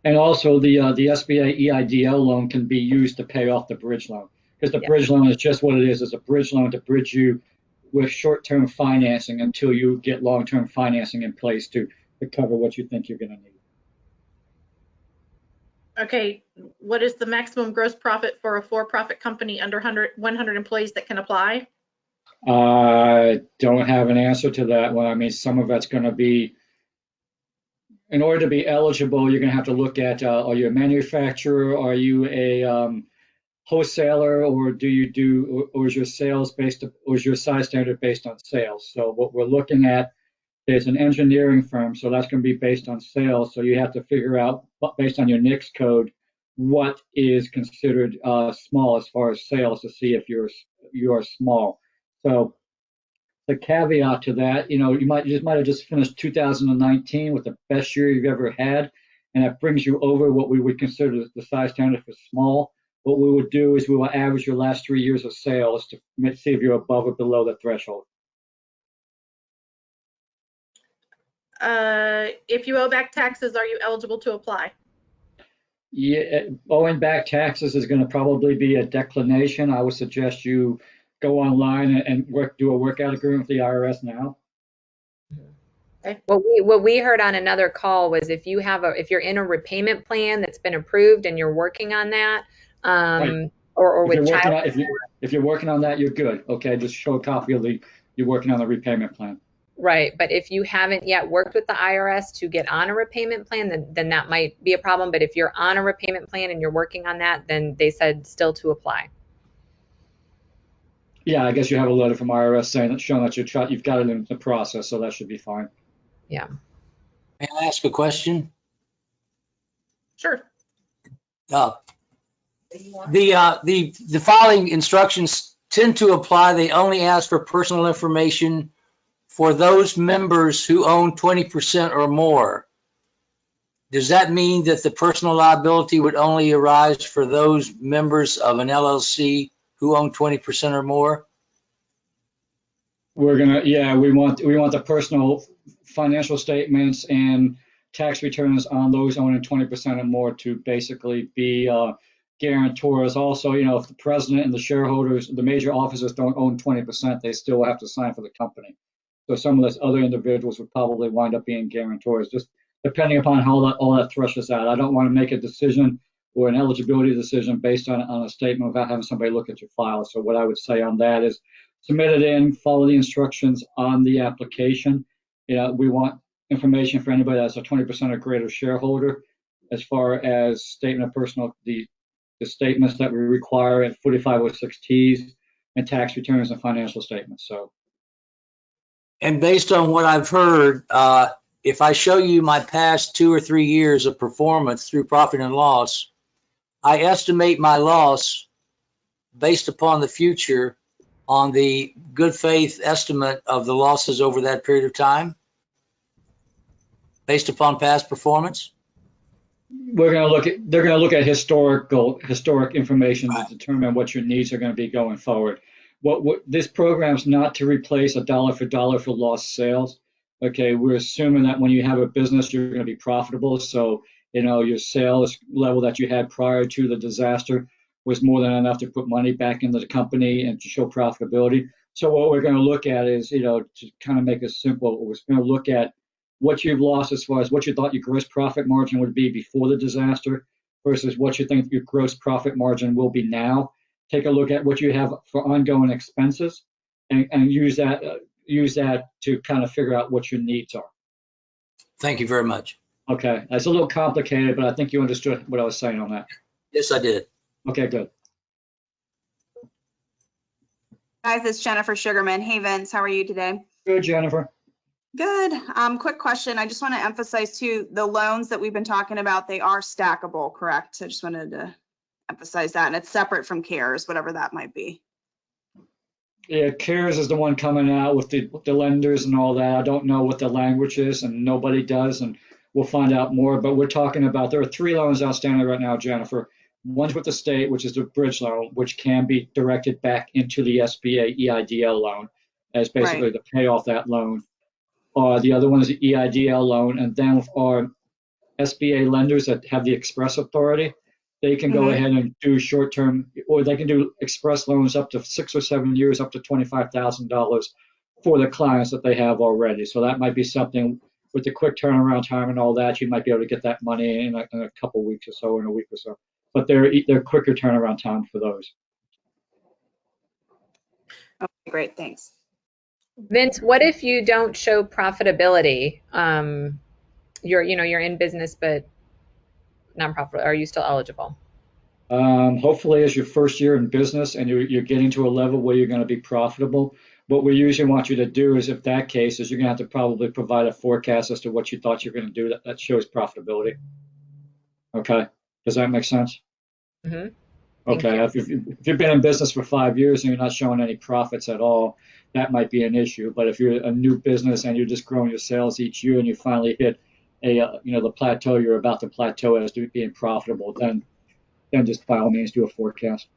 And also the SBA EIDL loan can be used to pay off the bridge loan, because the bridge loan is just what it is. It's a bridge loan to bridge you with short-term financing until you get long-term financing in place to cover what you think you're going to need. Okay, what is the maximum gross profit for a for-profit company under 100 employees that can apply? I don't have an answer to that one. I mean, some of that's going to be, in order to be eligible, you're going to have to look at, are you a manufacturer? Are you a wholesaler, or is your size standard based on sales? So what we're looking at is an engineering firm, so that's going to be based on sales. So you have to figure out, based on your NICS code, what is considered small as far as sales, to see if you are small. So the caveat to that, you might have just finished 2019 with the best year you've ever had, and that brings you over what we would consider the size standard for small. What we would do is we will average your last 3 years of sales to see if you're above or below the threshold. If you owe back taxes, are you eligible to apply? Yeah, owing back taxes is going to probably be a declination. I would suggest you go online and do a workout agreement with the IRS now. Okay. What we heard on another call was if you're in a repayment plan that's been approved and you're working on that, right. or with if you're working on that, you're good. Okay, just show a copy of you're working on the repayment plan. Right, but if you haven't yet worked with the IRS to get on a repayment plan, then that might be a problem. But if you're on a repayment plan and you're working on that, then they said still to apply. Yeah, I guess you have a letter from IRS saying that showing that you've got it in the process, so that should be fine. Yeah. May I ask a question? Sure. The following instructions tend to apply. They only ask for personal information for those members who own 20% or more. Does that mean that the personal liability would only arise for those members of an LLC who own 20% or more? We want the personal financial statements and tax returns on those owning 20% or more to basically be guarantors. Also, if the president and the shareholders, the major officers don't own 20%, they still have to sign for the company. So some of those other individuals would probably wind up being guarantors, just depending upon how all that threshes out. I don't want to make a decision or an eligibility decision based on a statement without having somebody look at your file. So what I would say on that is submit it in, follow the instructions on the application. We want information for anybody that's a 20% or greater shareholder, as far as statement of personal, the statements that we require at 4506Ts and tax returns and financial statements. So. And based on what I've heard, if I show you my past 2 or 3 years of performance through profit and loss, I estimate my loss based upon the future on the good faith estimate of the losses over that period of time, based upon past performance. They're going to look at historic information to determine what your needs are going to be going forward. What this program's not to replace a dollar for lost sales. Okay, we're assuming that when you have a business, you're going to be profitable. So, your sales level that you had prior to the disaster was more than enough to put money back into the company and to show profitability. So what we're going to look at is, to kind of make it simple, we're going to look at what you've lost as far as what you thought your gross profit margin would be before the disaster versus what you think your gross profit margin will be now. Take a look at what you have for ongoing expenses and use that to kind of figure out what your needs are. Thank you very much. Okay, that's a little complicated, but I think you understood what I was saying on that. Yes, I did. Okay, good. Guys, it's Jennifer Sugarman. Hey, Vince, how are you today? Good, Jennifer. Good. Quick question. I just want to emphasize too, the loans that we've been talking about, they are stackable, correct? I just wanted to emphasize that, and it's separate from CARES, whatever that might be. Yeah, CARES is the one coming out with the lenders and all that. I don't know what the language is, and nobody does, and we'll find out more. But we're talking about, there are 3 loans outstanding right now, Jennifer. One's with the state, which is the bridge loan, which can be directed back into the SBA EIDL loan as basically to pay off that loan. The other one is the EIDL loan, and then with our SBA lenders that have the express authority, they can go ahead and do short-term, or they can do express loans up to 6 or 7 years, up to $25,000 for the clients that they have already. So that might be something with the quick turnaround time and all that, you might be able to get that money in a couple of weeks or so, in a week or so. But they're quicker turnaround time for those. Okay, great, thanks. Vince, what if you don't show profitability? You're in business, but nonprofit. Are you still eligible? Hopefully, as your first year in business and you're getting to a level where you're going to be profitable, what we usually want you to do is, if that case is, you're going to have to probably provide a forecast as to what you thought you're going to do that shows profitability. Okay, does that make sense? Mm-hmm. Okay, if you've been in business for 5 years and you're not showing any profits at all, that might be an issue. But if you're a new business and you're just growing your sales each year and you finally hit the plateau, you're about to plateau as to being profitable, then just by all means do a forecast.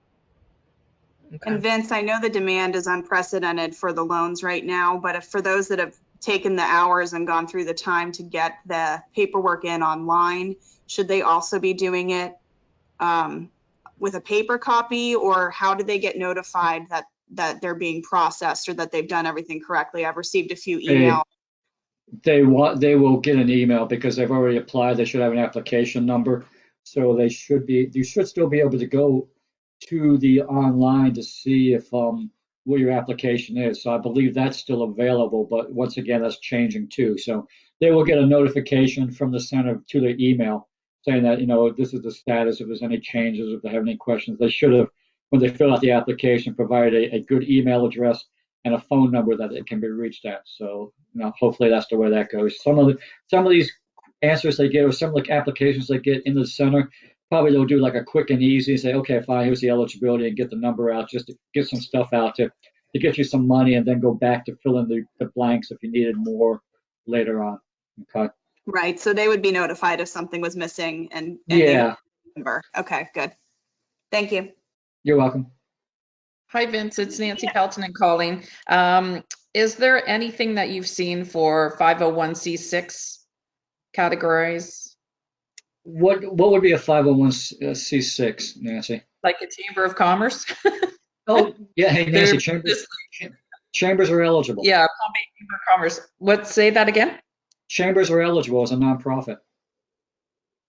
Okay. And Vince, I know the demand is unprecedented for the loans right now, but if for those that have taken the hours and gone through the time to get the paperwork in online, should they also be doing it with a paper copy, or how do they get notified that they're being processed or that they've done everything correctly? I've received a few emails. They will get an email because they've already applied. They should have an application number. So you should still be able to go to the online to see if what your application is. So I believe that's still available, but once again, that's changing too. So they will get a notification from the center to their email saying that, this is the status, if there's any changes, if they have any questions. They should have, when they fill out the application, provided a good email address and a phone number that it can be reached at. So, hopefully that's the way that goes. Some of these answers they get, or some of the applications they get in the center, probably they'll do like a quick and easy and say, okay, fine, here's the eligibility, and get the number out just to get some stuff out to get you some money, and then go back to fill in the blanks if you needed more later on. Okay. Right, so they would be notified if something was missing and Yeah. Number. Okay, good. Thank you. You're welcome. Hi, Vince. It's Nancy Peltonen calling. Is there anything that you've seen for 501c6 categories? What would be a 501c6, Nancy? Like a Chamber of Commerce? Oh, yeah. Hey, Nancy, chambers are eligible. Yeah, Palm Bay Chamber of Commerce. Say that again? Chambers are eligible as a nonprofit.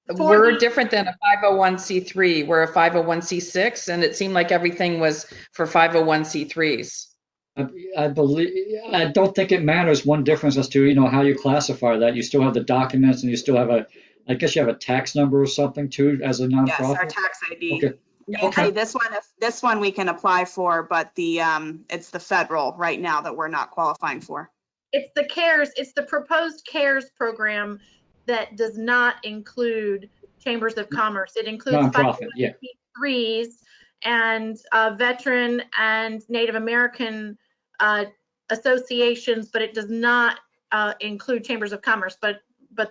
We're different than a 501c3. We're a 501c6, and it seemed like everything was for 501c3s. I don't think it matters. One difference as to, how you classify that. You still have the documents, and you still have I guess you have a tax number or something too as a nonprofit. Yes, our tax ID. Okay. Okay. This one we can apply for, but it's the federal right now that we're not qualifying for. It's the CARES, it's the proposed CARES program that does not include chambers of commerce. It includes nonprofit, yeah. 501c3s and veteran and Native American associations, but it does not include chambers of commerce. But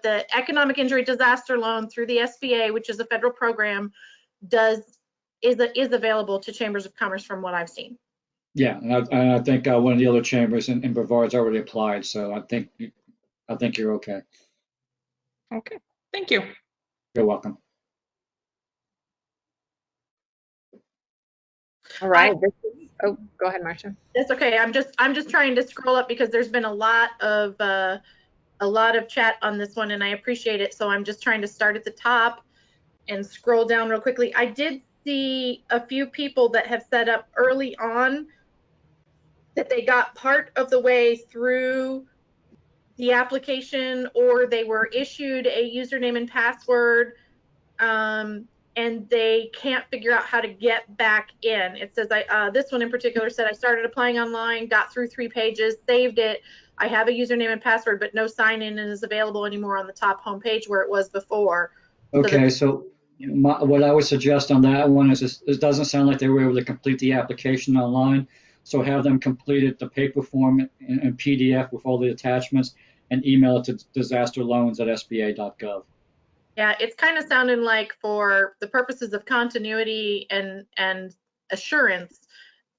the economic injury disaster loan through the SBA, which is a federal program, is available to chambers of commerce from what I've seen. Yeah, and I think one of the other chambers in Brevard's already applied, so I think you're okay. Okay, thank you. You're welcome. All right. Oh, go ahead, Marcia. That's okay. I'm just trying to scroll up because there's been a lot of chat on this one, and I appreciate it. So I'm just trying to start at the top and scroll down real quickly. I did see a few people that have set up early on that they got part of the way through the application, or they were issued a username and password, and they can't figure out how to get back in. It says, this one in particular said, I started applying online, got through 3 pages, saved it. I have a username and password, but no sign-in is available anymore on the top homepage where it was before. Okay, so what I would suggest on that one is it doesn't sound like they were able to complete the application online. So have them completed the paper form in PDF with all the attachments and email it to disasterloans@sba.gov. Yeah, it's kind of sounding like for the purposes of continuity and assurance,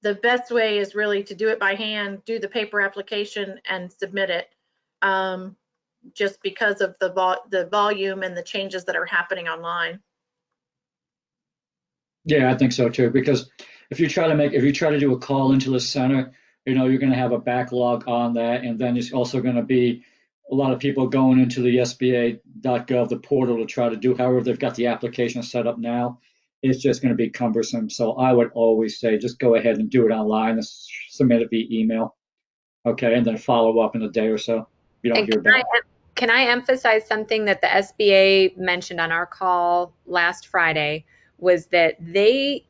the best way is really to do it by hand, do the paper application and submit it, just because of the volume and the changes that are happening online. Yeah, I think so too, because if you try to do a call into the center, you're going to have a backlog on that, and then there's also going to be a lot of people going into the SBA.gov, the portal, to try to do however they've got the application set up now. It's just going to be cumbersome. So I would always say just go ahead and do it online and submit it via email. Okay, and then follow up in a day or so. You don't hear back. Can I emphasize something that the SBA mentioned on our call last Friday, was that they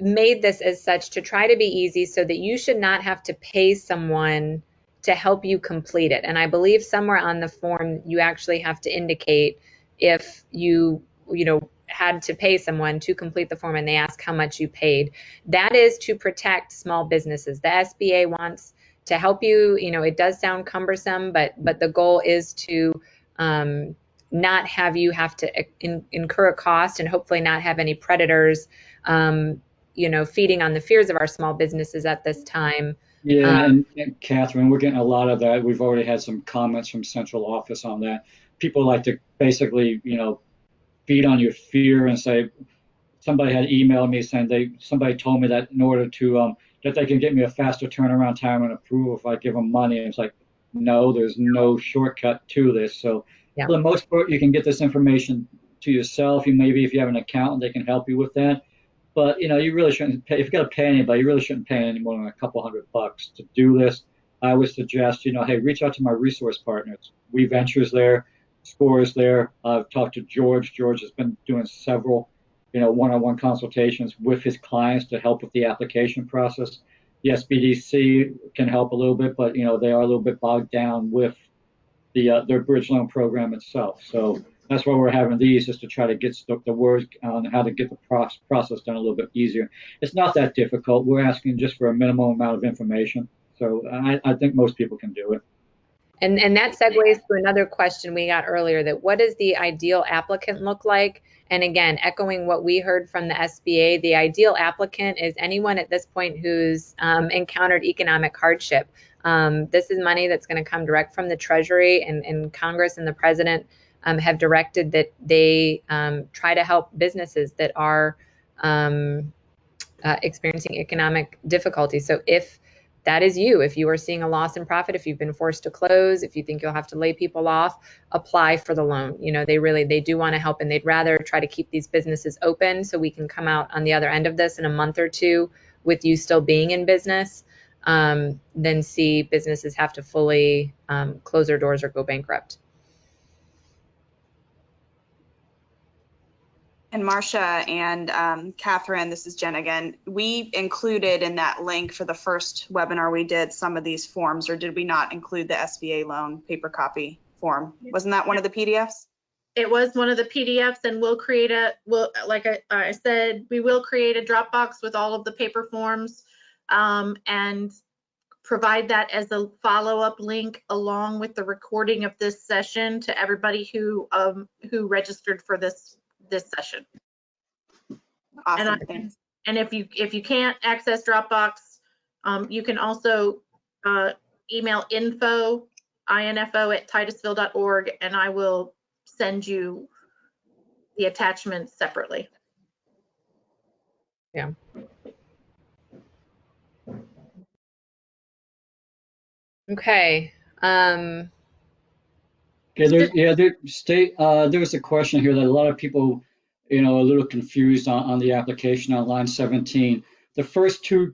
made this as such to try to be easy so that you should not have to pay someone to help you complete it. And I believe somewhere on the form you actually have to indicate if you had to pay someone to complete the form, and they ask how much you paid. That is to protect small businesses. The SBA wants to help you. It does sound cumbersome, but the goal is to not have you have to incur a cost, and hopefully not have any predators feeding on the fears of our small businesses at this time. Yeah, and Catherine, we're getting a lot of that. We've already had some comments from central office on that. People like to basically, feed on your fear and say, somebody had emailed me saying somebody told me that in order to that they can get me a faster turnaround time and approval if I give them money. And it's like, no, there's no shortcut to this. So for the most part, you can get this information to yourself. Maybe if you have an accountant, they can help you with that. But you really shouldn't pay. If you got to pay anybody, you really shouldn't pay any more than a couple $100 to do this. I would suggest, hey, reach out to my resource partners. We Ventures there, Scores there. I've talked to George. George has been doing several, one-on-one consultations with his clients to help with the application process. The SBDC can help a little bit, but they are a little bit bogged down with their bridge loan program itself. So that's why we're having these, is to try to get the word on how to get the process done a little bit easier. It's not that difficult. We're asking just for a minimum amount of information. So I think most people can do it. And that segues to another question we got earlier, that what does the ideal applicant look like? And again, echoing what we heard from the SBA, the ideal applicant is anyone at this point who's encountered economic hardship. This is money that's going to come direct from the Treasury, and Congress and the President have directed that they try to help businesses that are experiencing economic difficulty. So if that is you, if you are seeing a loss in profit, if you've been forced to close, if you think you'll have to lay people off, apply for the loan. They do want to help, and they'd rather try to keep these businesses open so we can come out on the other end of this in a month or two with you still being in business, than see businesses have to fully close their doors or go bankrupt. And Marcia and Catherine, this is Jen again. We included in that link for the first webinar we did some of these forms, or did we not include the SBA loan paper copy form? Wasn't that one of the PDFs? It was one of the PDFs, and like I said, we will create a Dropbox with all of the paper forms and provide that as a follow-up link along with the recording of this session to everybody who registered for this session. Awesome. And if you can't access Dropbox, you can also email info@titusville.org, and I will send you the attachments separately. Yeah. Okay. There was a question here that a lot of people, are a little confused on the application on line 17. The first two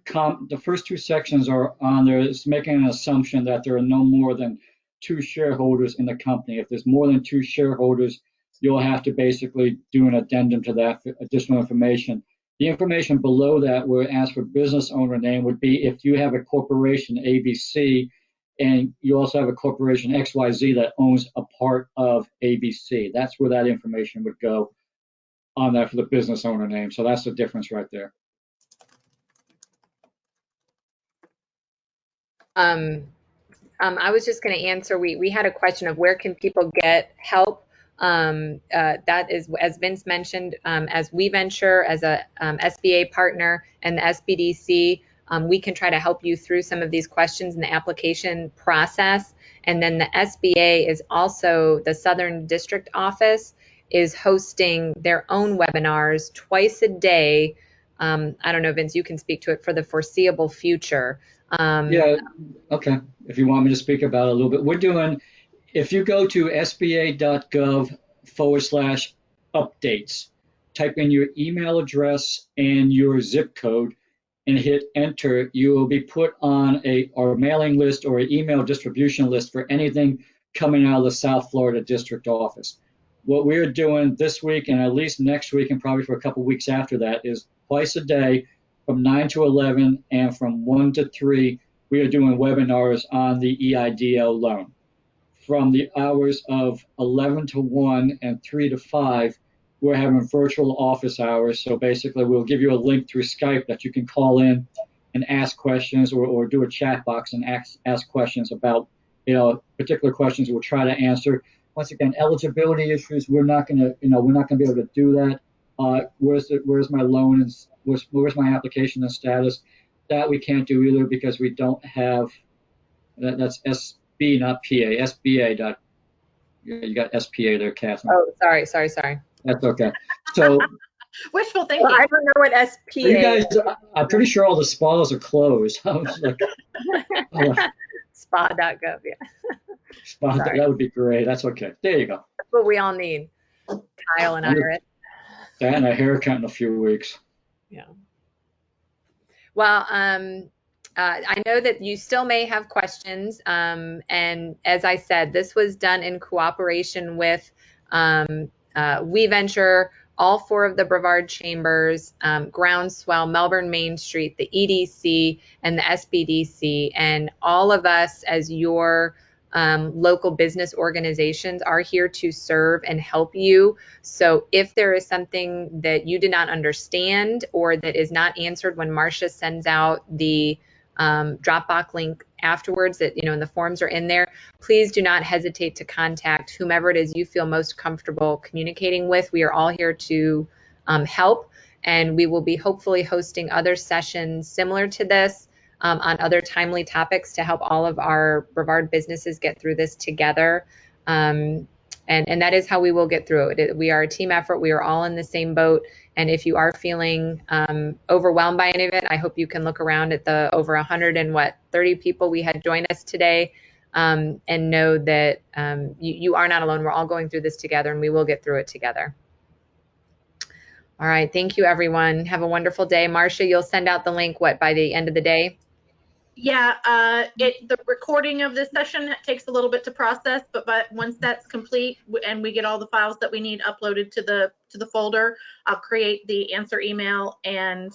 sections are on there. It's making an assumption that there are no more than 2 shareholders in the company. If there's more than 2 shareholders, you'll have to basically do an addendum to that for additional information. The information below that, where it asks for business owner name, would be if you have a corporation ABC and you also have a corporation XYZ that owns a part of ABC. That's where that information would go on that for the business owner name. So that's the difference right there. I was just going to answer, we had a question of where can people get help. That is, as Vince mentioned, as We Venture, as a SBA partner, and the SBDC, we can try to help you through some of these questions in the application process. And then the SBA is also, the Southern District Office is hosting their own webinars twice a day. I don't know, Vince, you can speak to it, for the foreseeable future. Yeah, okay. If you want me to speak about it a little bit, we're doing, if you go to sba.gov/updates, type in your email address and your zip code and hit enter, you will be put on our mailing list or an email distribution list for anything coming out of the South Florida District Office. What we're doing this week and at least next week and probably for a couple weeks after that is twice a day from 9 to 11 and from 1 to 3, we are doing webinars on the EIDL loan. From the hours of 11 to 1 and 3 to 5, we're having virtual office hours. So basically, we'll give you a link through Skype that you can call in and ask questions, or do a chat box and ask questions about, particular questions we'll try to answer. Once again, eligibility issues, we're not going to be able to do that. Where's my loan and where's my application and status? That we can't do either because we don't have, that's SB, not PA, SBA. You got SPA there, Catherine. Oh, sorry. That's okay. So wishful thinking. Well, I don't know what SPA you guys, I'm pretty sure all the spas are closed. I was like, spa.gov, yeah. Spa, that would be great. That's okay. There you go. That's what we all need. Kyle and Iris. That and a haircut in a few weeks. Well, I know that you still may have questions. And as I said, this was done in cooperation with We Venture, all 4 of the Brevard chambers, Groundswell, Melbourne Main Street, the EDC, and the SBDC. And all of us as your local business organizations are here to serve and help you. So if there is something that you did not understand or that is not answered when Marcia sends out the Dropbox link afterwards, that, and the forms are in there, please do not hesitate to contact whomever it is you feel most comfortable communicating with. We are all here to help, and we will be hopefully hosting other sessions similar to this on other timely topics to help all of our Brevard businesses get through this together. And that is how we will get through it. We are a team effort. We are all in the same boat. And if you are feeling overwhelmed by any of it, I hope you can look around at the over 130 people we had join us today, and know that you are not alone. We're all going through this together, and we will get through it together. All right. Thank you, everyone. Have a wonderful day. Marcia, you'll send out the link, by the end of the day? Yeah, the recording of this session takes a little bit to process, but once that's complete and we get all the files that we need uploaded to the folder, I'll create the answer email and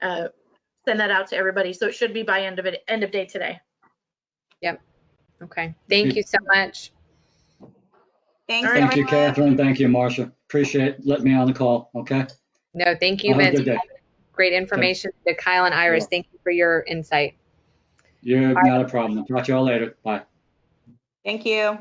send that out to everybody. So it should be by end of day today. Yep. Okay. Thank you so much. Thanks, Thank you, everyone. Catherine. Thank you, Marcia. Appreciate letting me on the call. Okay. No, thank you, Have a Vince. good day. Great information. To Kyle and Iris, thank you for your insight. You're not a problem. Talk to you all later. Bye. Thank you.